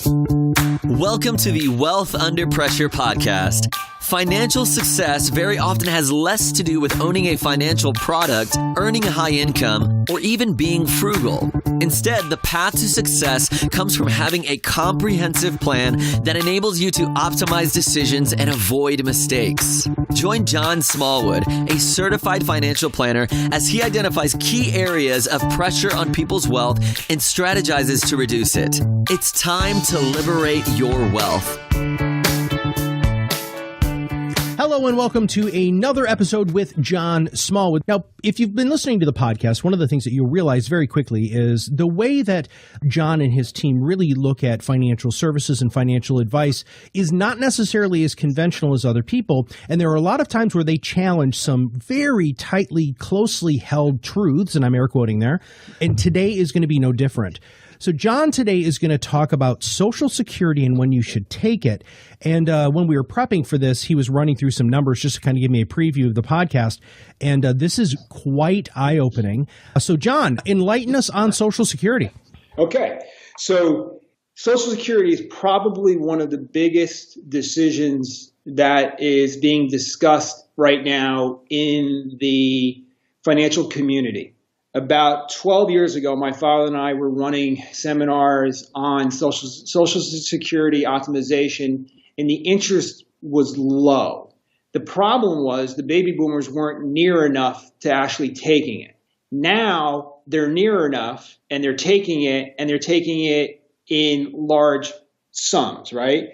Welcome to the Wealth Under Pressure podcast. Financial success very often has less to do with owning a financial product, earning a high income, or even being frugal. Instead, the path to success comes from having a comprehensive plan that enables you to optimize decisions and avoid mistakes. Join John Smallwood, a certified financial planner, as he identifies key areas of pressure on people's wealth and strategizes to reduce it. It's time to liberate your wealth. Hello and welcome to another episode with John Smallwood. Now, if you've been listening to the podcast, one of the things that you'll realize very quickly is the way that John and his team really look at financial services and financial advice is not necessarily as conventional as other people. And there are a lot of times where they challenge some very tightly, closely held truths, and I'm air quoting there. And today is going to be no different. So John today is going to talk about Social Security and when you should take it. And when we were prepping for this, he was running through some numbers just to kind of give me a preview of the podcast. And this is quite eye-opening. So John, enlighten us on Social Security. Okay. So Social Security is probably one of the biggest decisions that is being discussed right now in the financial community. About 12 years ago, my father and I were running seminars on Social Security optimization, and the interest was low. The problem was the baby boomers weren't near enough to actually taking it. Now they're near enough, and they're taking it in large sums, right?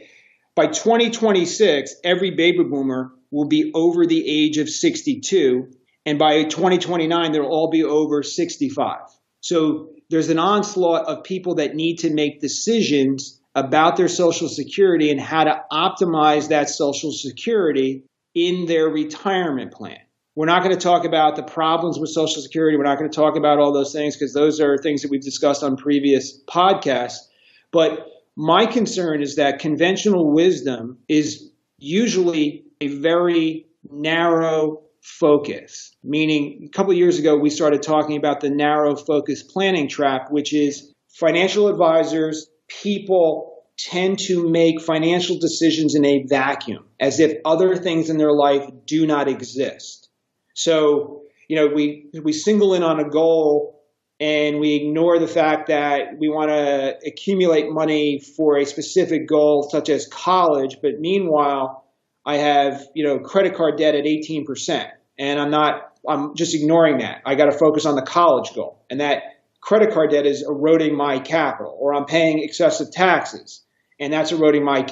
By 2026, every baby boomer will be over the age of 62. And by 2029, they'll all be over 65. So there's an onslaught of people that need to make decisions about their Social Security and how to optimize that Social Security in their retirement plan. We're not going to talk about the problems with Social Security. We're not going to talk about all those things because those are things that we've discussed on previous podcasts. But my concern is that conventional wisdom is usually a very narrow focus, meaning a couple of years ago, we started talking about the narrow focus planning trap, which is financial advisors, people tend to make financial decisions in a vacuum as if other things in their life do not exist. So, we single in on a goal and we ignore the fact that we want to accumulate money for a specific goal, such as college. But meanwhile, I have, credit card debt at 18%, and I'm just ignoring that. I got to focus on the college goal, and that credit card debt is eroding my capital, or I'm paying excessive taxes, and that's eroding my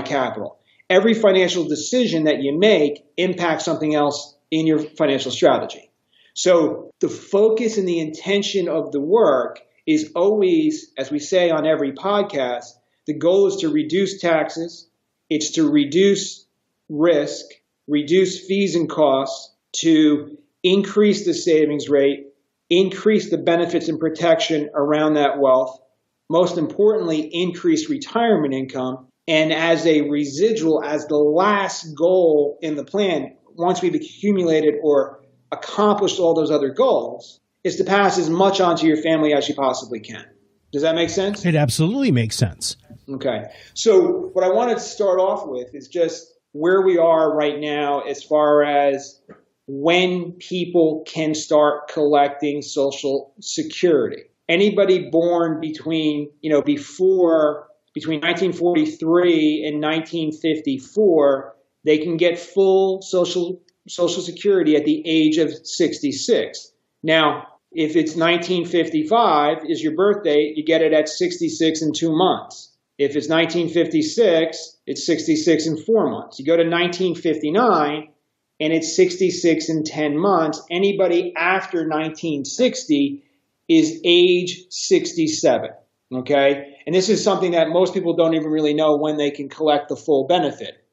capital. Every financial decision that you make impacts something else in your financial strategy. So the focus and the intention of the work is always, as we say on every podcast, the goal is to reduce taxes. It's to reduce risk, reduce fees and costs, to increase the savings rate, increase the benefits and protection around that wealth, most importantly, increase retirement income, and as a residual, as the last goal in the plan, once we've accumulated or accomplished all those other goals, is to pass as much on to your family as you possibly can. Does that make sense? It absolutely makes sense. Okay. So what I wanted to start off with is just where we are right now as far as when people can start collecting Social Security. Anybody born between 1943 and 1954, they can get full Social Security at the age of 66. Now, if it's 1955 is your birth date, you get it at 66 and 2 months. If it's 1956, it's 66 and 4 months. You go to 1959, and it's 66 and 10 months. Anybody after 1960 is age 67, okay? And this is something that most people don't even really know when they can collect the full benefit.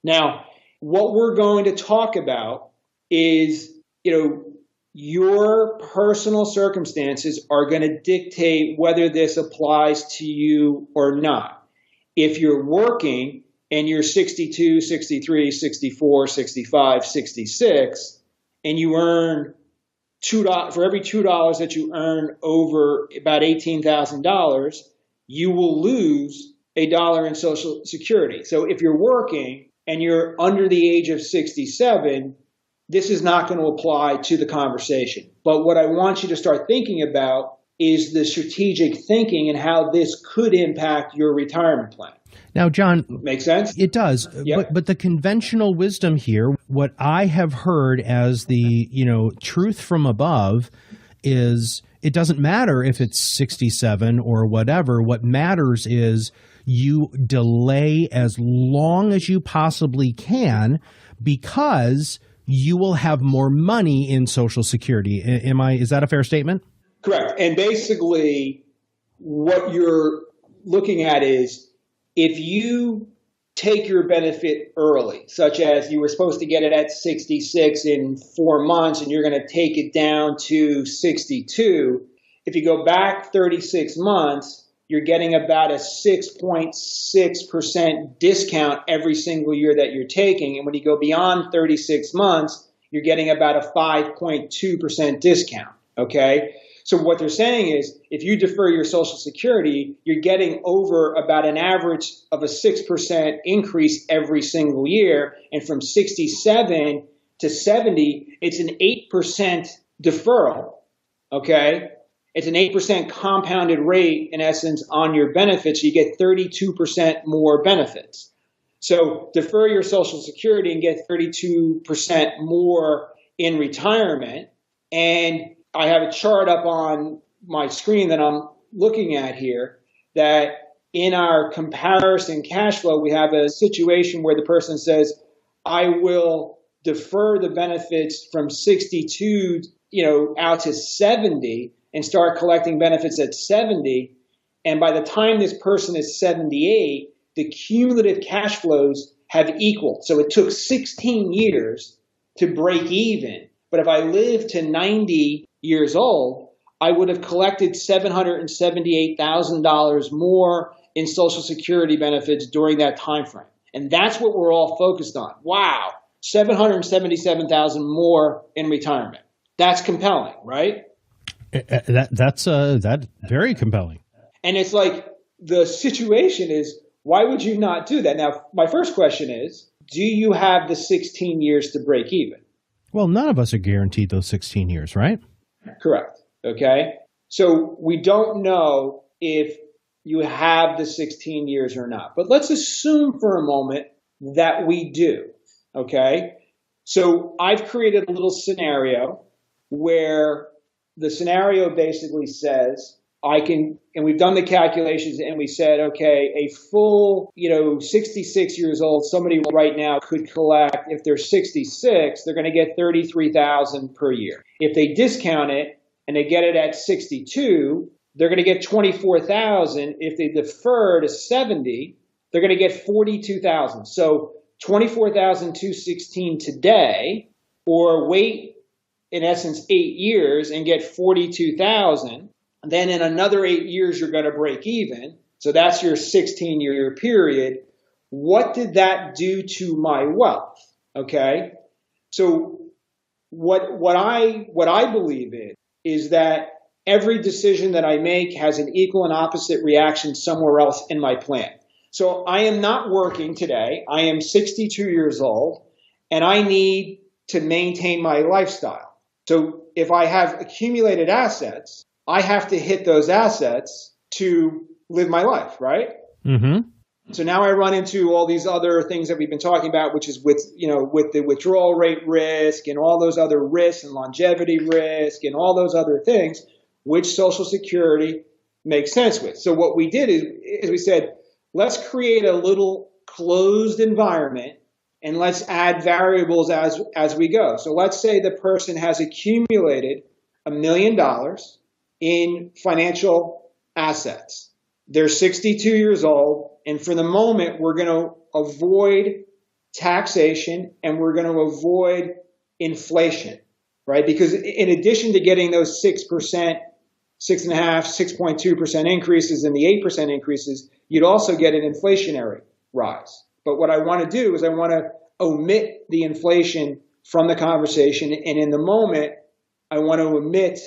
Now, what we're going to talk about is, your personal circumstances are going to dictate whether this applies to you or not. If you're working and you're 62, 63, 64, 65, 66, and you earn $2 for every $2 that you earn over about $18,000, you will lose a dollar in Social Security. So if you're working and you're under the age of 67, this is not going to apply to the conversation. But what I want you to start thinking about is the strategic thinking and how this could impact your retirement plan. Now, John, make sense? It does. Yep. But the conventional wisdom here, what I have heard as the, truth from above is it doesn't matter if it's 67 or whatever. What matters is you delay as long as you possibly can because you will have more money in Social Security. Is that a fair statement? Correct. And basically what you're looking at is if you take your benefit early, such as you were supposed to get it at 66 in 4 months and you're going to take it down to 62, if you go back 36 months, you're getting about a 6.6% discount every single year that you're taking. And when you go beyond 36 months, you're getting about a 5.2% discount. Okay. So what they're saying is if you defer your Social Security, you're getting over about an average of a 6% increase every single year. And from 67 to 70, it's an 8% deferral. Okay. It's an 8% compounded rate, in essence, on your benefits. You get 32% more benefits. So defer your Social Security and get 32% more in retirement. And I have a chart up on my screen that I'm looking at here that in our comparison cash flow, we have a situation where the person says, I will defer the benefits from 62, out to 70 and start collecting benefits at 70. And by the time this person is 78, the cumulative cash flows have equaled. So it took 16 years to break even. But if I live to 90 years old, I would have collected $778,000 more in Social Security benefits during that time frame. And that's what we're all focused on. Wow, $777,000 more in retirement. That's compelling, right? That's very compelling. And it's like the situation is, why would you not do that? Now, my first question is, do you have the 16 years to break even? Well, none of us are guaranteed those 16 years, right? Correct. Okay. So we don't know if you have the 16 years or not, but let's assume for a moment that we do. Okay. So I've created a little scenario where the scenario basically says and we've done the calculations and we said, okay, a full, 66 years old, somebody right now could collect, if they're 66, they're going to get $33,000 per year. If they discount it and they get it at 62, they're going to get $24,000. If they defer to 70, they're going to get $42,000. So $24,216 today, or wait, in essence, 8 years and get $42,000. Then in another 8 years, you're going to break even. So that's your 16-year period. What did that do to my wealth? Okay. So what I believe in is that every decision that I make has an equal and opposite reaction somewhere else in my plan. So I am not working today. I am 62 years old and I need to maintain my lifestyle. So if I have accumulated assets, I have to hit those assets to live my life, right? Mm-hmm. So now I run into all these other things that we've been talking about, which is with the withdrawal rate risk and all those other risks and longevity risk and all those other things, which Social Security makes sense with. So what we did is we said, let's create a little closed environment and let's add variables as we go. So let's say the person has accumulated $1 million in financial assets. They're 62 years old, and for the moment, we're going to avoid taxation and we're going to avoid inflation, right? Because in addition to getting those 6%, 6.5%, 6.2% increases and the 8% increases, you'd also get an inflationary rise. But what I want to do is I want to omit the inflation from the conversation, and in the moment, I want to omit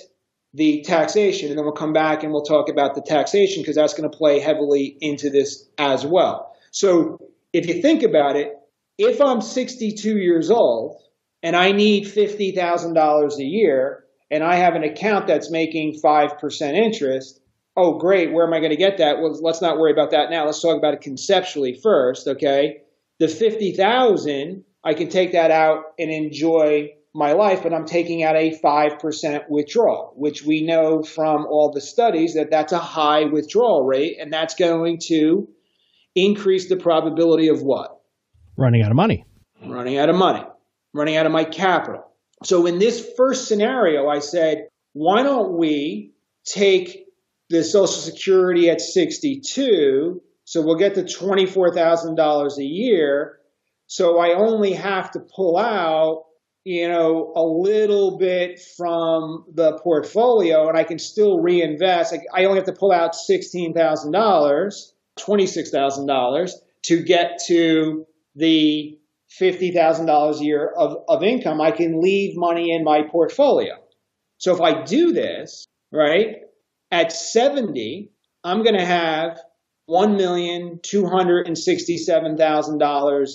the taxation. And then we'll come back and we'll talk about the taxation because that's going to play heavily into this as well. So if you think about it, if I'm 62 years old and I need $50,000 a year and I have an account that's making 5% interest, oh, great, where am I going to get that? Well, let's not worry about that now. Let's talk about it conceptually first, okay? The $50,000, I can take that out and enjoy my life, but I'm taking out a 5% withdrawal, which we know from all the studies that that's a high withdrawal rate, and that's going to increase the probability of what? Running out of money. Running out of money, running out of my capital. So in this first scenario, I said, why don't we take the Social Security at 62, so we'll get to $24,000 a year, so I only have to pull out a little bit from the portfolio and I can still reinvest. I only have to pull out $16,000, $26,000 to get to the $50,000 a year of income. I can leave money in my portfolio. So if I do this, right, at 70, I'm going to have $1,267,000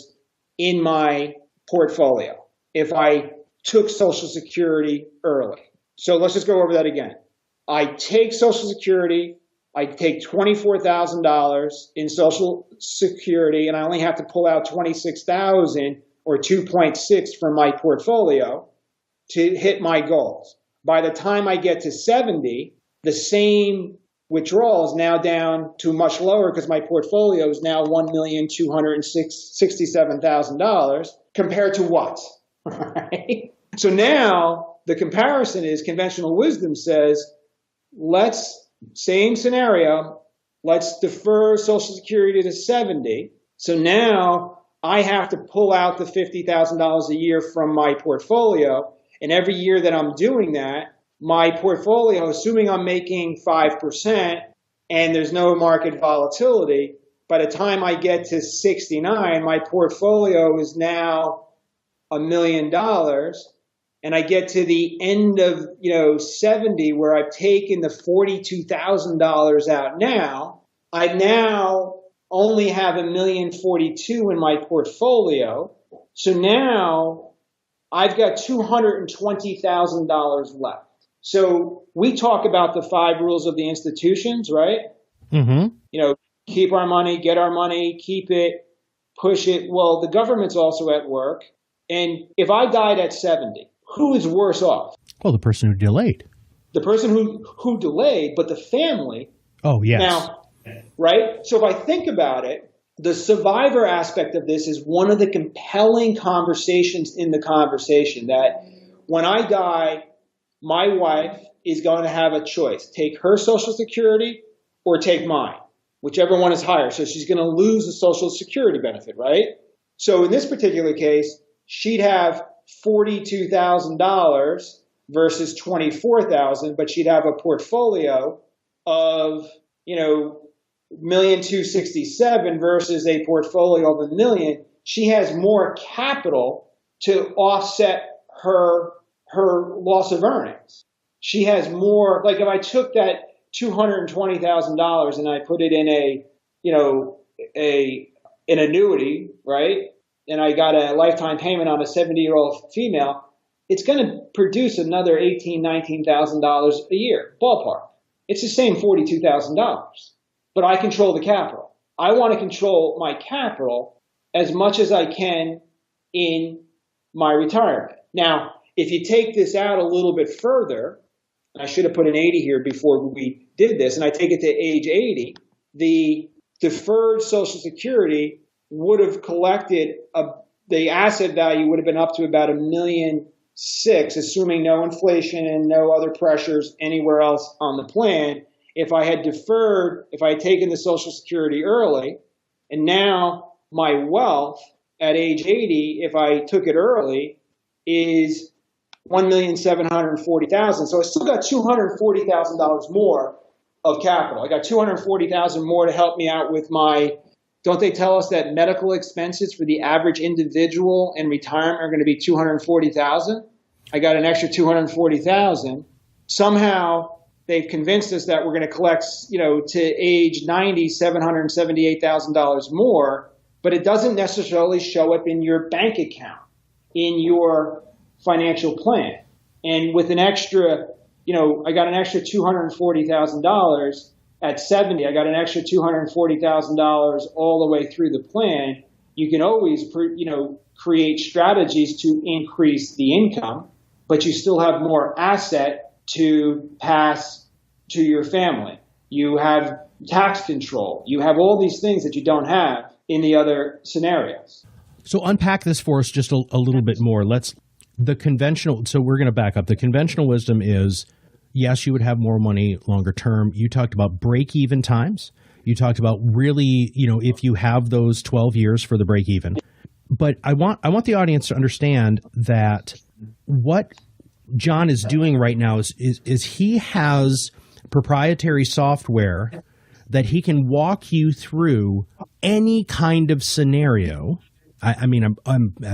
in my portfolio if I took Social Security early. So let's just go over that again. I take Social Security, I take $24,000 in Social Security, and I only have to pull out $26,000 or 2.6 from my portfolio to hit my goals. By the time I get to 70, the same withdrawal is now down to much lower because my portfolio is now $1,267,000 compared to what? Right? So now the comparison is conventional wisdom says, same scenario, let's defer Social Security to 70. So now I have to pull out the $50,000 a year from my portfolio. And every year that I'm doing that, my portfolio, assuming I'm making 5% and there's no market volatility, by the time I get to 69, my portfolio is now $1 million, and I get to the end of 70 where I've taken the $42,000 out now, I now only have $1,042,000 in my portfolio. So now I've got $220,000 left. So we talk about the 5 rules of the institutions, right? Mm-hmm. Keep our money, get our money, keep it, push it. Well, the government's also at work. And if I died at 70, who is worse off? Well, the person who delayed. The person who delayed, but the family. Oh, yes. Now, right? So if I think about it, the survivor aspect of this is one of the compelling conversations in the conversation that when I die, my wife is going to have a choice. Take her Social Security or take mine, whichever one is higher. So she's going to lose the Social Security benefit, right? So in this particular case, she'd have $42,000 versus $24,000, but she'd have a portfolio of, $1,267,000 versus a portfolio of $1 million. She has more capital to offset her loss of earnings. She has more, like if I took that $220,000 and I put it in an annuity, right? And I got a lifetime payment on a 70-year-old female, it's going to produce another $18,000, $19,000 a year, ballpark. It's the same $42,000, but I control the capital. I want to control my capital as much as I can in my retirement. Now, if you take this out a little bit further, I should have put an 80 here before we did this, and I take it to age 80, the deferred Social Security would have collected the asset value would have been up to about $1.6 million, assuming no inflation and no other pressures anywhere else on the plan. If I had taken the Social Security early, and now my wealth at age 80, if I took it early, is $1,740,000. So I still got $240,000 more of capital. I got $240,000 more to help me out with my. Don't they tell us that medical expenses for the average individual in retirement are going to be $240,000? I got an extra $240,000. Somehow they've convinced us that we're going to collect, to age 90, $778,000 more, but it doesn't necessarily show up in your bank account, in your financial plan. And with an extra, I got an extra $240,000 at 70. I got an extra $240,000 all the way through the plan. You can always, create strategies to increase the income, but you still have more asset to pass to your family. You have tax control. You have all these things that you don't have in the other scenarios. So unpack this for us just a little bit more. So we're going to back up. The conventional wisdom is, yes, you would have more money longer term. You talked about break-even times. You talked about really, if you have those 12 years for the break-even. But I want the audience to understand that what John is doing right now is he has proprietary software that he can walk you through any kind of scenario. I'm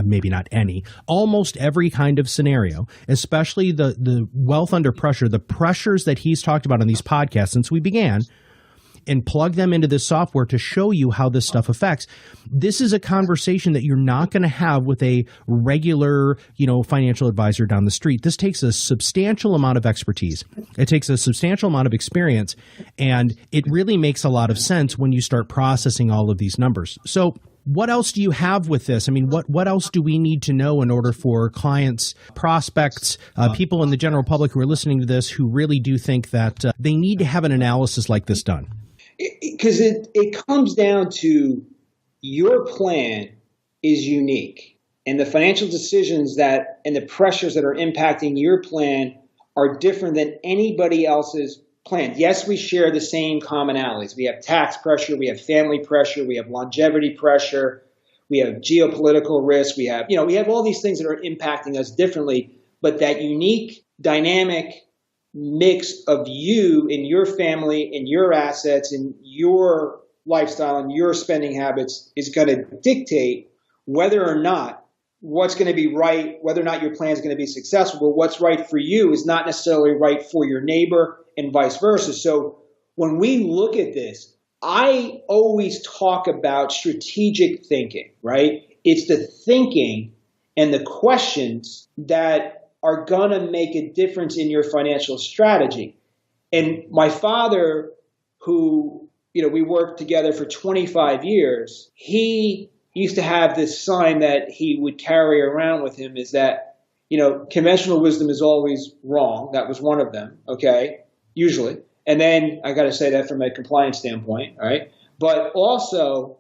maybe not any, almost every kind of scenario, especially the wealth under pressure, the pressures that he's talked about on these podcasts since we began, and plug them into this software to show you how this stuff affects. This is a conversation that you're not going to have with a regular, financial advisor down the street. This takes a substantial amount of expertise. It takes a substantial amount of experience, and it really makes a lot of sense when you start processing all of these numbers. So what else do you have with this? What else do we need to know in order for clients, prospects, people in the general public who are listening to this who really do think that they need to have an analysis like this done? Because it comes down to your plan is unique, and the financial decisions and the pressures that are impacting your plan are different than anybody else's plan. Yes, we share the same commonalities. We have tax pressure, we have family pressure, we have longevity pressure, we have geopolitical risk, we have all these things that are impacting us differently, but that unique dynamic mix of you and your family and your assets and your lifestyle and your spending habits is going to dictate whether or not what's going to be right, whether or not your plan is going to be successful. But what's right for you is not necessarily right for your neighbor and vice versa. So when we look at this, I always talk about strategic thinking, right? It's the thinking and the questions that are going to make a difference in your financial strategy. And my father, who, we worked together for 25 years, he used to have this sign that he would carry around with him is that, conventional wisdom is always wrong. That was one of them, okay, usually. And then I got to say that from a compliance standpoint, all right? But also,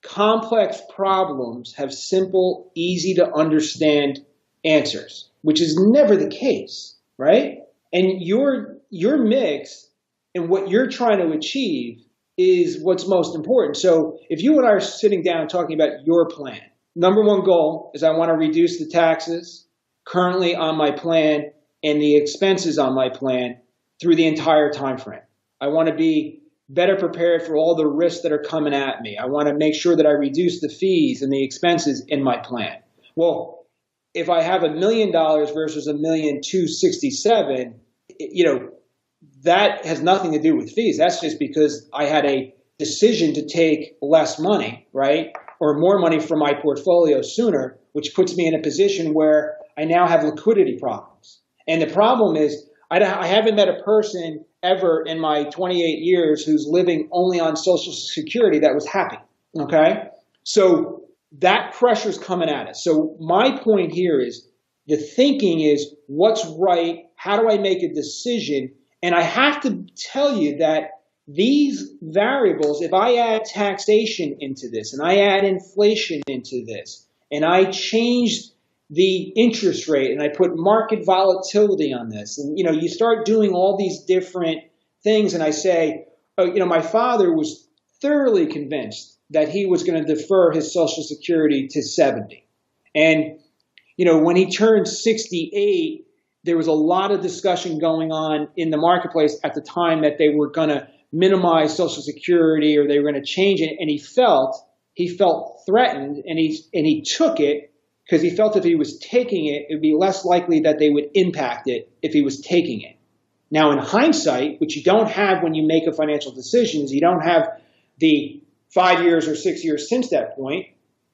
complex problems have simple, easy to understand answers, which is never the case, right? And your mix and what you're trying to achieve is what's most important. So if you and I are sitting down talking about your plan, number one goal is I want to reduce the taxes currently on my plan and the expenses on my plan through the entire time frame. I want to be better prepared for all the risks that are coming at me. I want to make sure that I reduce the fees and the expenses in my plan. Well, if I have $1 million versus $1,267,000, that has nothing to do with fees. That's just because I had a decision to take less money, right? Or more money from my portfolio sooner, which puts me in a position where I now have liquidity problems. And the problem is I haven't met a person ever in my 28 years who's living only on Social Security that was happy, okay? So that pressure's coming at us. So my point here is the thinking is what's right? How do I make a decision? And I have to tell you that these variables, if I add taxation into this and I add inflation into this and I change the interest rate and I put market volatility on this and, you start doing all these different things and I say, my father was thoroughly convinced that he was going to defer his Social Security to 70. And, when he turned 68, there was a lot of discussion going on in the marketplace at the time that they were going to minimize Social Security or they were going to change it. And he felt threatened and he took it because he felt if he was taking it, it would be less likely that they would impact it if he was taking it. Now, in hindsight, which you don't have when you make a financial decision, is you don't have the 5 years or 6 years since that point.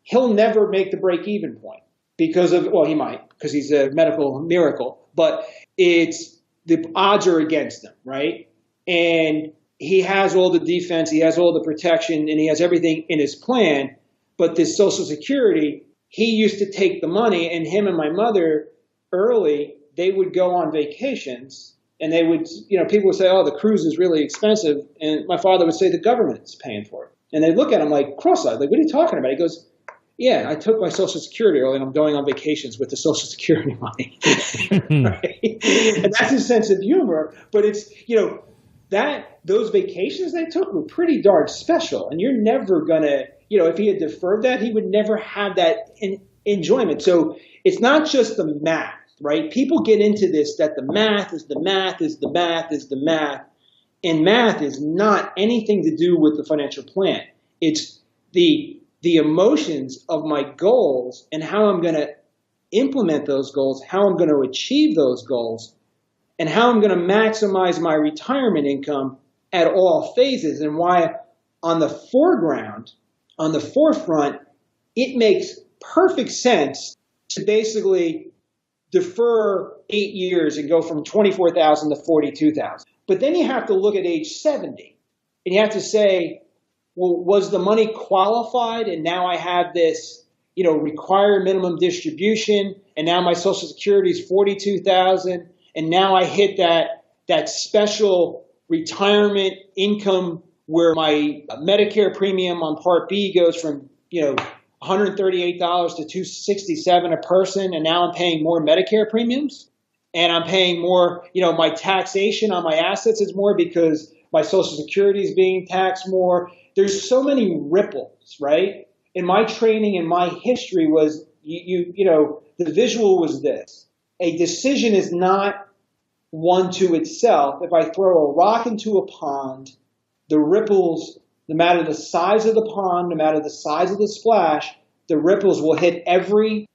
He'll never make the break-even point because of, well, he might, because he's a medical miracle, but the odds are against him, right? And he has all the defense, he has all the protection, and he has everything in his plan. But this Social Security, he used to take the money, and him and my mother early, they would go on vacations, and they would, people would say, oh, the cruise is really expensive. And my father would say the government's paying for it. And they look at him like cross-eyed, like, what are you talking about? He goes, yeah, I took my Social Security early and I'm going on vacations with the Social Security money. Right? And that's his sense of humor. But it's, those vacations they took were pretty darn special. And you're never going to, if he had deferred that, he would never have that enjoyment. So it's not just the math, right? People get into this, that the math is the math is the math is the math. And math is not anything to do with the financial plan. It's the emotions of my goals and how I'm going to implement those goals, how I'm going to achieve those goals, and how I'm going to maximize my retirement income at all phases. And why on the foreground, on the forefront, it makes perfect sense to basically defer 8 years and go from 24,000 to 42,000. But then you have to look at age 70 and you have to say, well, was the money qualified? And now I have this, required minimum distribution. And now my Social Security is 42,000. And now I hit that special retirement income where my Medicare premium on Part B goes from, $138 to $267 a person. And now I'm paying more Medicare premiums. And I'm paying more, my taxation on my assets is more because my Social Security is being taxed more. There's so many ripples, right? In my training and my history was, the visual was this. A decision is not one to itself. If I throw a rock into a pond, the ripples, no matter the size of the pond, no matter the size of the splash, the ripples will hit every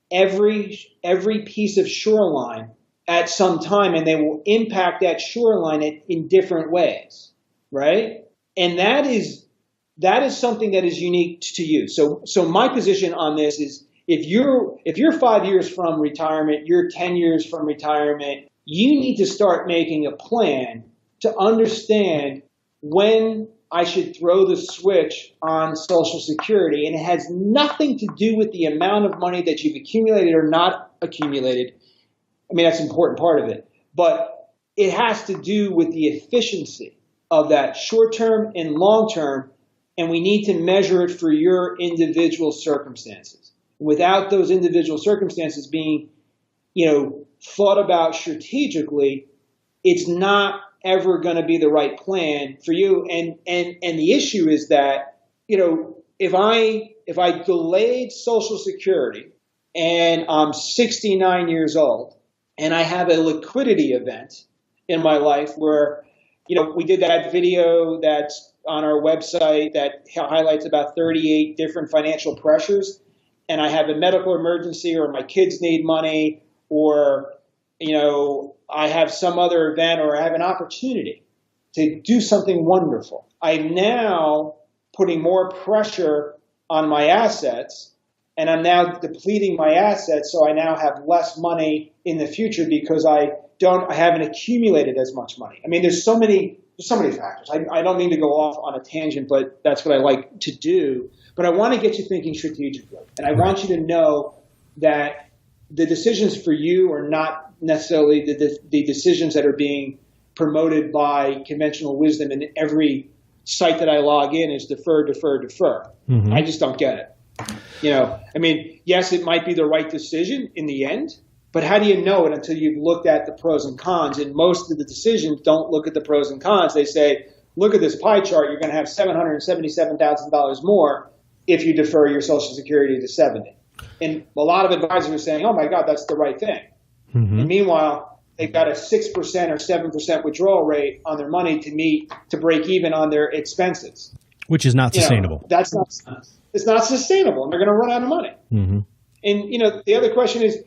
piece of shoreline at some time, and they will impact that shoreline in different ways, right? And that is something that is unique to you. So my position on this is if you're 5 years from retirement, you're 10 years from retirement, you need to start making a plan to understand when I should throw the switch on Social Security. And it has nothing to do with the amount of money that you've accumulated or not accumulated. I mean, that's an important part of it. But it has to do with the efficiency of that short-term and long-term, and we need to measure it for your individual circumstances. Without those individual circumstances being, thought about strategically, it's not ever going to be the right plan for you. And the issue is that, if I delayed Social Security and I'm 69 years old and I have a liquidity event in my life where, we did that video that's on our website that highlights about 38 different financial pressures, and I have a medical emergency or my kids need money or, I have some other event or I have an opportunity to do something wonderful. I'm now putting more pressure on my assets, and I'm now depleting my assets, so I now have less money in the future because I haven't accumulated as much money. I mean, there's so many factors. I don't mean to go off on a tangent, but that's what I like to do. But I want to get you thinking strategically, and I want you to know that the decisions for you are not necessarily the decisions that are being promoted by conventional wisdom, and every site that I log in is defer, defer, defer. Mm-hmm. I just don't get it. Yes, it might be the right decision in the end, but how do you know it until you've looked at the pros and cons? And most of the decisions don't look at the pros and cons. They say, look at this pie chart, you're going to have $777,000 more if you defer your Social Security to 70. And a lot of advisors are saying, oh my God, that's the right thing. Mm-hmm. And meanwhile, they've got a 6% or 7% withdrawal rate on their money to break even on their expenses. Which is not sustainable. It's not sustainable, and they're going to run out of money. Mm-hmm. And, the other question is,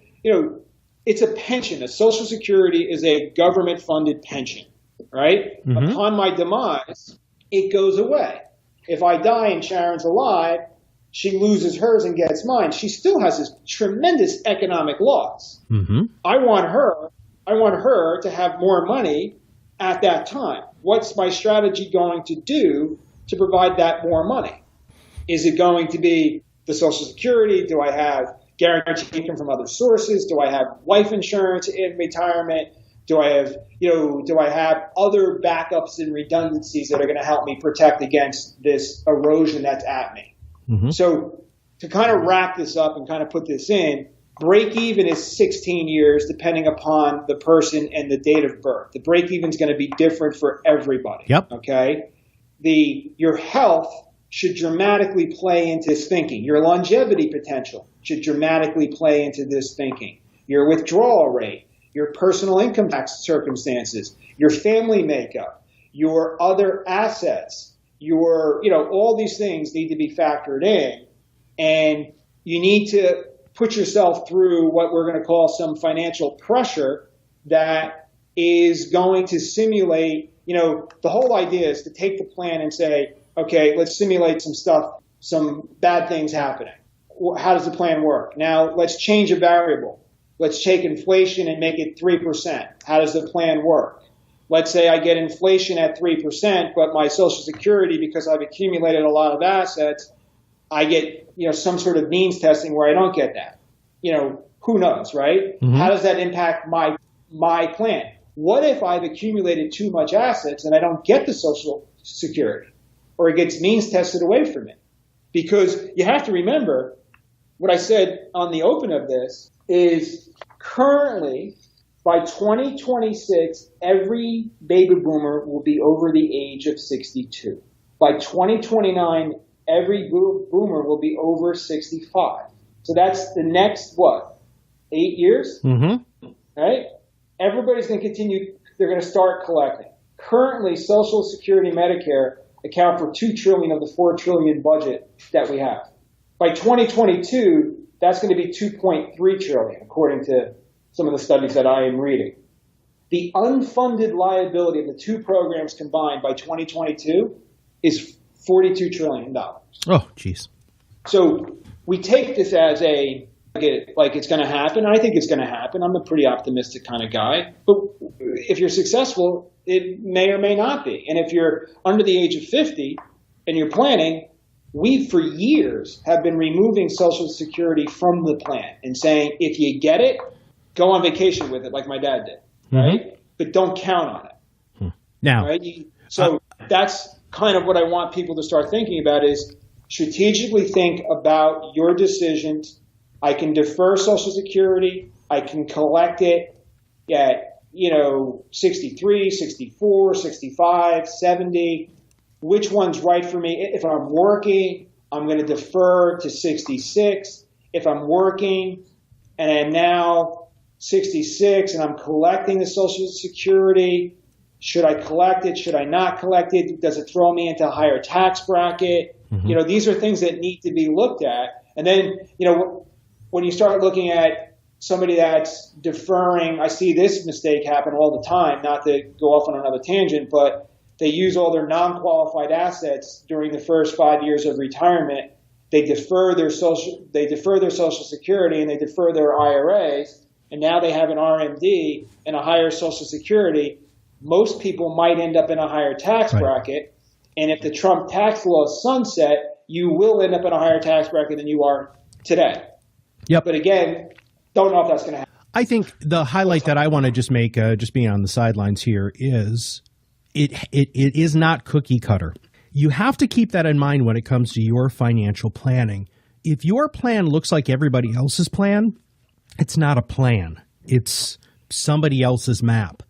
it's a pension. A Social Security is a government-funded pension. right? Mm-hmm. Upon my demise, it goes away. If I die and Sharon's alive, she loses hers and gets mine. She still has this tremendous economic loss. Mm-hmm. I want her to have more money at that time. What's my strategy going to do to provide that more money? Is it going to be the Social Security? Do I have guaranteed income from other sources? Do I have life insurance in retirement? Do I have other backups and redundancies that are going to help me protect against this erosion that's at me? Mm-hmm. So to kind of wrap this up and kind of put this in, break even is 16 years depending upon the person and the date of birth. The break even is going to be different for everybody. Yep. Okay. Your health should dramatically play into this thinking. Your longevity potential should dramatically play into this thinking. Your withdrawal rate, your personal income tax circumstances, your family makeup, your other assets, all these things need to be factored in, and you need to put yourself through what we're going to call some financial pressure that is going to simulate, the whole idea is to take the plan and say, okay, let's simulate some stuff, some bad things happening. How does the plan work? Now let's change a variable. Let's take inflation and make it 3%. How does the plan work? Let's say I get inflation at 3%, but my Social Security, because I've accumulated a lot of assets, I get, some sort of means testing where I don't get that. Who knows, right? Mm-hmm. How does that impact my plan? What if I've accumulated too much assets and I don't get the Social Security, or it gets means tested away from me? Because you have to remember what I said on the open of this is currently by 2026, every baby boomer will be over the age of 62. By 2029, every boomer will be over 65. So that's the next, 8 years? Mm-hmm. Right? Everybody's going to continue, they're going to start collecting. Currently, Social Security, Medicare account for $2 trillion of the $4 trillion budget that we have. By 2022, that's going to be $2.3 trillion, according to some of the studies that I am reading. The unfunded liability of the two programs combined by 2022 is $42 trillion. Oh, geez. So we take this as like it's going to happen. I think it's going to happen. I'm a pretty optimistic kind of guy. But if you're successful, it may or may not be. And if you're under the age of 50 and you're planning, we for years have been removing Social Security from the plan and saying, if you get it, go on vacation with it like my dad did, right? Mm-hmm. But don't count on it. Now, right? So that's kind of what I want people to start thinking about is strategically think about your decisions. I can defer Social Security. I can collect it at, 63, 64, 65, 70. Which one's right for me? If I'm working, I'm going to defer to 66. If I'm working and I'm now 66 and I'm collecting the Social Security, should I collect it? Should I not collect it? Does it throw me into a higher tax bracket? Mm-hmm. These are things that need to be looked at. And then, when you start looking at somebody that's deferring, I see this mistake happen all the time, not to go off on another tangent, but they use all their non-qualified assets during the first 5 years of retirement. They defer their Social Security and they defer their IRAs, and now they have an RMD and a higher Social Security. Most people might end up in a higher tax bracket, and if the Trump tax laws sunset, you will end up in a higher tax bracket than you are today. Yep. But again, don't know if that's going to happen. I think the highlight that I want to just make, just being on the sidelines here, is it is not cookie cutter. You have to keep that in mind when it comes to your financial planning. If your plan looks like everybody else's plan, it's not a plan. It's somebody else's map.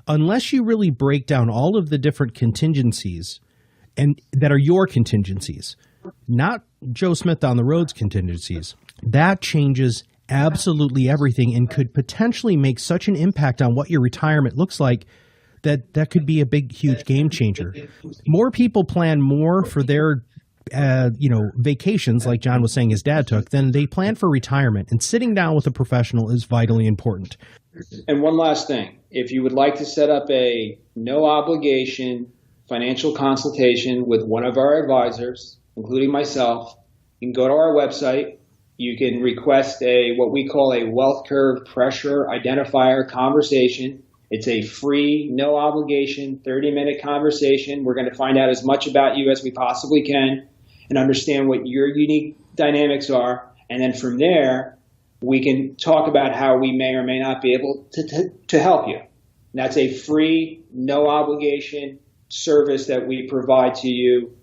Unless you really break down all of the different contingencies and that are your contingencies, not Joe Smith down the road's contingencies, that changes absolutely everything and could potentially make such an impact on what your retirement looks like that could be a big, huge game changer. More people plan more for their vacations, like John was saying his dad took, than they plan for retirement. And sitting down with a professional is vitally important. And one last thing. if you would like to set up a no obligation financial consultation with one of our advisors, including myself, you can go to our website. You can request what we call a wealth curve pressure identifier conversation. It's a free, no obligation, 30-minute conversation. We're going to find out as much about you as we possibly can and understand what your unique dynamics are. And then from there, we can talk about how we may or may not be able to help you. And that's a free, no obligation service that we provide to you.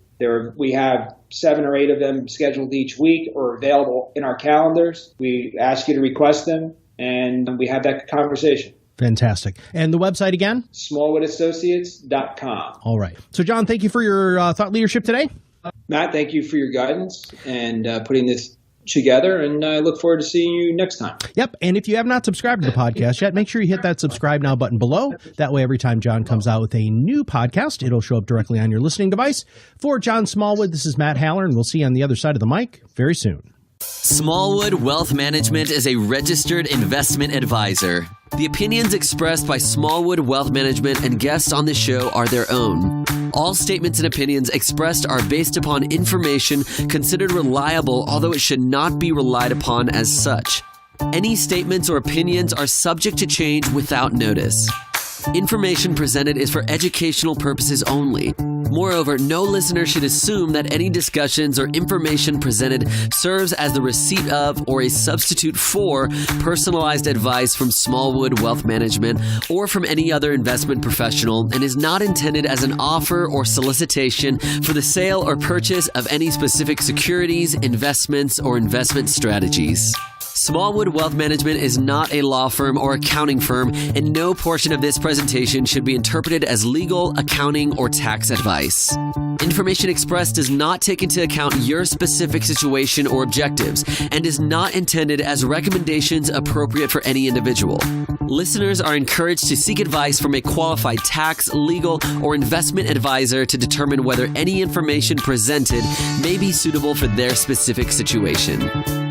We have 7 or 8 of them scheduled each week or available in our calendars. We ask you to request them, and we have that conversation. Fantastic. And the website again? smallwoodassociates.com. All right. So, John, thank you for your thought leadership today. Matt, thank you for your guidance and putting this together, and I look forward to seeing you next time. Yep. And if you have not subscribed to the podcast yet, make sure you hit that subscribe now button below. That way, every time John comes out with a new podcast, it'll show up directly on your listening device. For John Smallwood, this is Matt Haller, and we'll see you on the other side of the mic very soon. Smallwood Wealth Management is a registered investment advisor. The opinions expressed by Smallwood Wealth Management and guests on this show are their own. All statements and opinions expressed are based upon information considered reliable, although it should not be relied upon as such. Any statements or opinions are subject to change without notice. Information presented is for educational purposes only. Moreover, no listener should assume that any discussions or information presented serves as the receipt of or a substitute for personalized advice from Smallwood Wealth Management or from any other investment professional and is not intended as an offer or solicitation for the sale or purchase of any specific securities, investments, or investment strategies. Smallwood Wealth Management is not a law firm or accounting firm, and no portion of this presentation should be interpreted as legal, accounting, or tax advice. Information expressed does not take into account your specific situation or objectives and is not intended as recommendations appropriate for any individual. Listeners are encouraged to seek advice from a qualified tax, legal, or investment advisor to determine whether any information presented may be suitable for their specific situation.